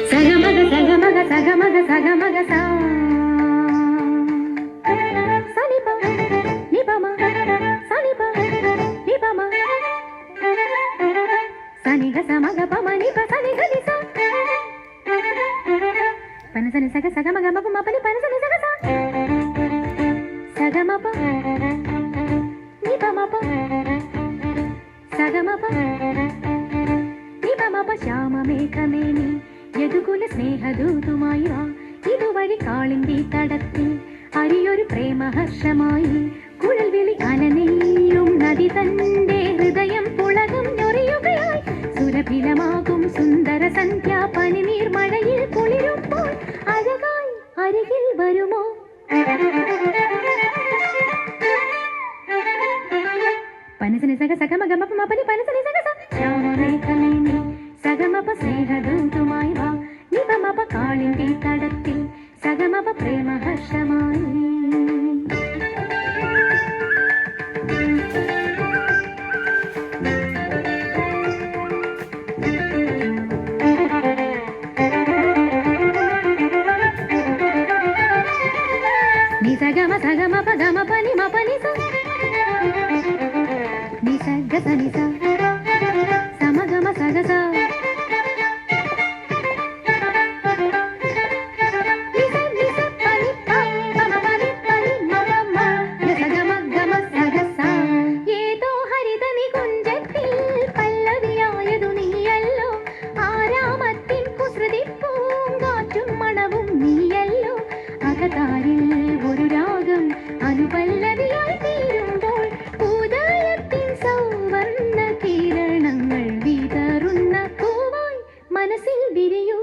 సగమగ సగమగ సగమగ సగమగ సా సనిప నిపమ సనిప నిపమ సనిగ సమగ పమ నిప సనిగ నిస పనసని సగ సగమగ మప మపని పనసని సగ సా సగమప నిపమప సగమప നിപമപ ശ്യാമമേഘമേനി യദുകുല സ്നേഹദൂതുമായി വാ ഇതുവഴി കാളിന്തി തടത്തിൽ അരിയൊരു പ്രേമഹർഷമായി കുഴൽവിളി അലനെയ്യും നദി തന്റെ ഹൃദയം പുളകം ഞൊറിയുകയായി സുരഭിലമാകും സുന്ദര സന്ധ്യ പനിനീർ മഴയിൽ കുളിരുമ്പോൾ അഴകായി അരികിൽ വരുമോ പനസനി സഗ സഗമഗമപ മപനി പനസനി സഗ സ ശ്യാമമേഘമേനി സഗമപ സ്നേഹദൂതുമായി വാ നിപമപ കാളിന്തി തടത്തിൽ സഗമപ പ്രേമഹർഷമായി നി സഗമ സഗമപ ഗമപ നി മപനി സ നി സഗ സ നി സ സമഗമ സഗ സ ഒരു രാഗം അനുപല്ലവിയായി തീരുമ്പോൾ ഉദയത്തിൻ സൗവർണ്ണ കിരണങ്ങൾ വിതറുന്ന പൂവായി മനസ്സിൽ വിരിയൂ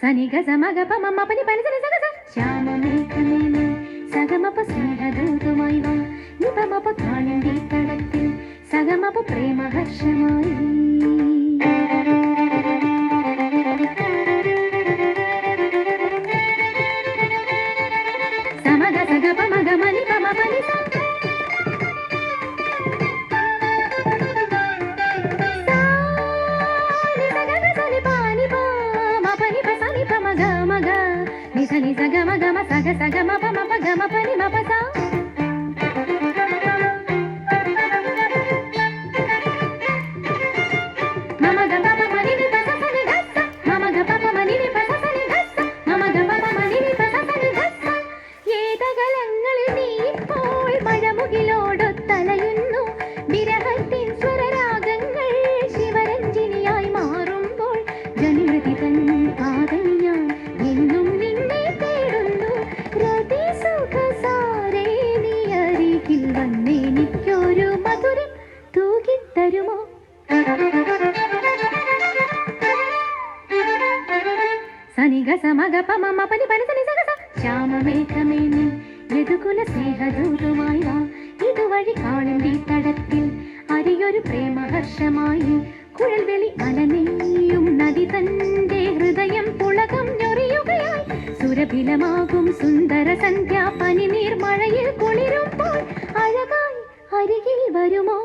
സനിഗ സമഗ പമ മപനി പനസനി സഗ സ ശ്യാമമേഘമേനി സഗമപ സ്നേഹദൂതുമായി വാ നിപമപ കാളിന്തി തടത്തിൽ സഗമപ പ്രേമഹർഷമായി ని సగమ గమ సగ సగమ పమ ప గమ పని మప సా మమ గ పప మని ని ప స స ని ధ స మమ గ పప మని ని ప స స ని ధ స మమ ഗ പപ മനി നി പ സ സ നി ധ സ ഏതകലങ്ങളിൽ നീ ഇപ്പോൾ മഴമുകിലോടൊത്തലയുന്നു വിരഹത്തിൻ സ്വരരാഗങ്ങൾ ശിവരഞ്ജിനിയായി മാറുമ്പോൾ ജനിമൃതി തൻ പാതൽ ഞാൻ എന്നും നിന്നെ തേടുന്നു രതി സുഖസാരേ നീ അരികിൽ വന്നെനിക്കൊരു മധുരം തൂകിത്തരുമോ സനിഗ സമഗ പമ മപനി പനസനി സഗ സ ശ്യാമമേഘമേനി യദുകുല സ്നേഹദൂതുമായി വാ ഇതുവഴി കാളിന്തി തടത്തിൽ അരിയൊരു പ്രേമഹർഷമായി കുഴൽവിളി അലനെയ്യും നദി തന്റെ ഹൃദയം പുളകം ഞൊറിയുകയായി സുരഭിലമാകും സുന്ദര സന്ധ്യ പനിനീർ മഴയിൽ കുളിരുമ്പോൾ അഴകായി അരികിൽ വരുമോ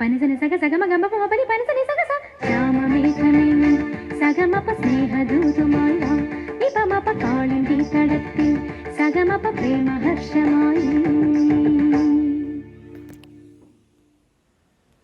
പനസനി സഗ സഗമഗമപ മപനി പനസനി സഗ സ ശ്യാമമേഘമേനി സഗമപ സ്നേഹദൂതുമായി വാ നിപമപ കാളിന്തി തടത്തിൽ സഗമപ പ്രേമഹർഷമായി